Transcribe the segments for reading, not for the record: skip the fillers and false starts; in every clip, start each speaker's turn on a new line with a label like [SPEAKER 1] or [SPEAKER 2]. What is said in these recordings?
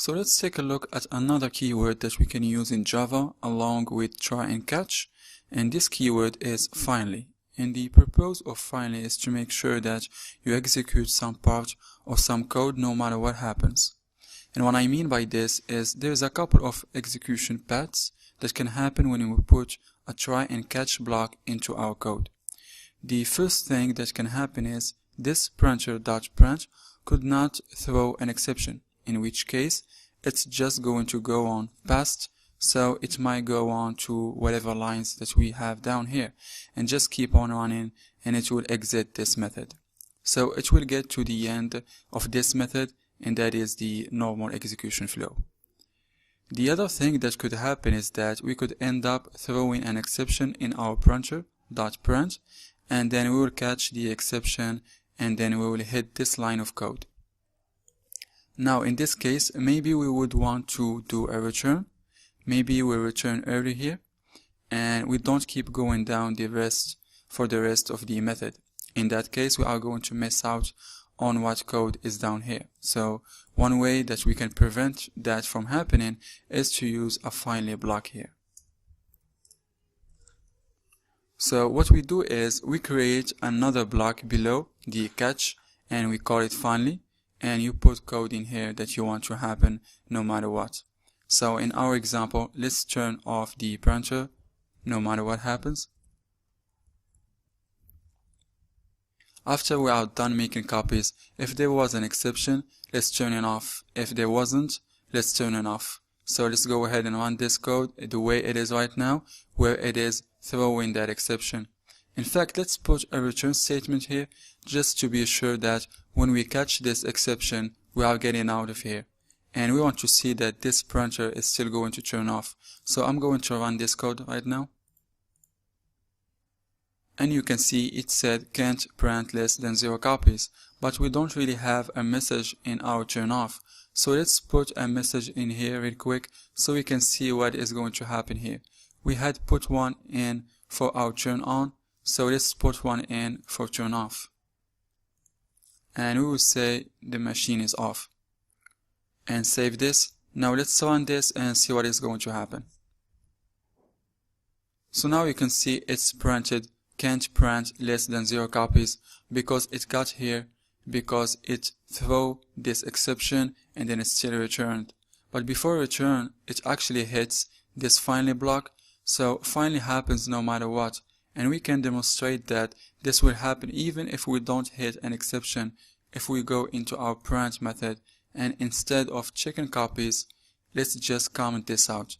[SPEAKER 1] So let's take a look at another keyword that we can use in Java along with try and catch, and this keyword is finally. And the purpose of finally is to make sure that you execute some part of some code no matter what happens. And what I mean by this is there's a couple of execution paths that can happen when we put a try and catch block into our code. The first thing that can happen is this printer.print could not throw an exception, in which case it's just going to go on past, so it might go on to whatever lines that we have down here and just keep on running, and it will exit this method. So it will get to the end of this method, and that is the normal execution flow. The other thing that could happen is that we could end up throwing an exception in our printer.print, and then we will catch the exception, and then we will hit this line of code. Now in this case, maybe we would want to do a return. Maybe we return early here, and we don't keep going down the rest for the rest of the method. In that case, we are going to miss out on what code is down here. So one way that we can prevent that from happening is to use a finally block here. So what we do is we create another block below the catch, and we call it finally, and you put code in here that you want to happen no matter what. So in our example, let's turn off the printer no matter what happens. After we are done making copies, if there was an exception, let's turn it off. If there wasn't, let's turn it off. So let's go ahead and run this code the way it is right now, where it is throwing that exception. In fact, let's put a return statement here just to be sure that when we catch this exception, we are getting out of here. And we want to see that this printer is still going to turn off. So I'm going to run this code right now. And you can see it said can't print less than 0 copies, but we don't really have a message in our turn off. So let's put a message in here real quick so we can see what is going to happen here. We had put one in for our turn on, so let's put one in for turn off. And we will say the machine is off. And save this. Now let's run this and see what is going to happen. So now you can see it's printed can't print less than 0 copies because it got here, because it threw this exception and then it still returned. But before return, it actually hits this finally block, so finally happens no matter what. And we can demonstrate that this will happen even if we don't hit an exception. If we go into our print method and instead of checking copies, let's just comment this out.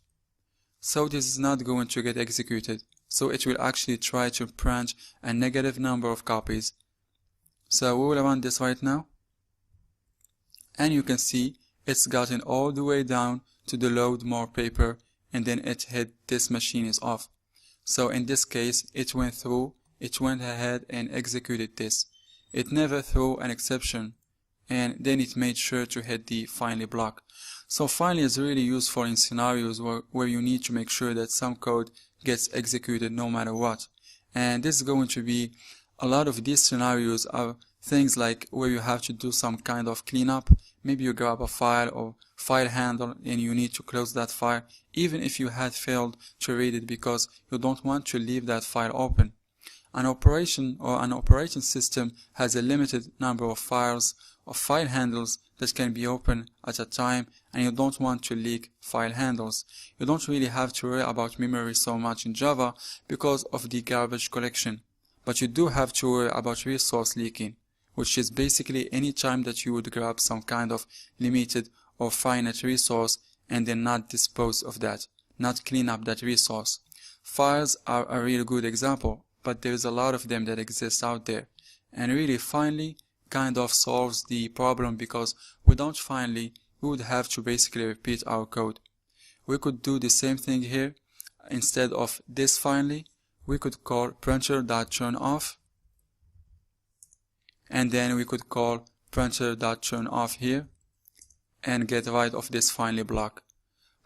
[SPEAKER 1] So this is not going to get executed. So it will actually try to print a negative number of copies. So we will run this right now. And you can see it's gotten all the way down to the load more paper, and then it hit this machine is off. So in this case, it went through, it went ahead and executed this. It never threw an exception, and then it made sure to hit the finally block. So finally is really useful in scenarios where you need to make sure that some code gets executed no matter what. And this is going to be a lot of these scenarios are things like where you have to do some kind of cleanup. Maybe you grab a file or file handle and you need to close that file even if you had failed to read it because you don't want to leave that file open. An operation or an operating system has a limited number of files or file handles that can be open at a time, and you don't want to leak file handles. You don't really have to worry about memory so much in Java because of the garbage collection, but you do have to worry about resource leaking, which is basically any time that you would grab some kind of limited or finite resource and then not dispose of that, not clean up that resource. Files are a really good example, but there's a lot of them that exist out there, and really finally kind of solves the problem because without finally we would have to basically repeat our code. We could do the same thing here. Instead of this finally, we could call printer.turnoff, and then we could call printer.turnoff here and get rid of this finally block.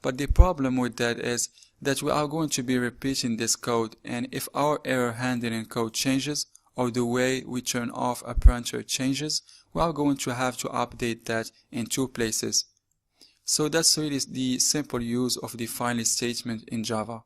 [SPEAKER 1] But the problem with that is that we are going to be repeating this code, and if our error handling code changes or the way we turn off a printer changes, we are going to have to update that in 2 places. So that's really the simple use of the finally statement in Java.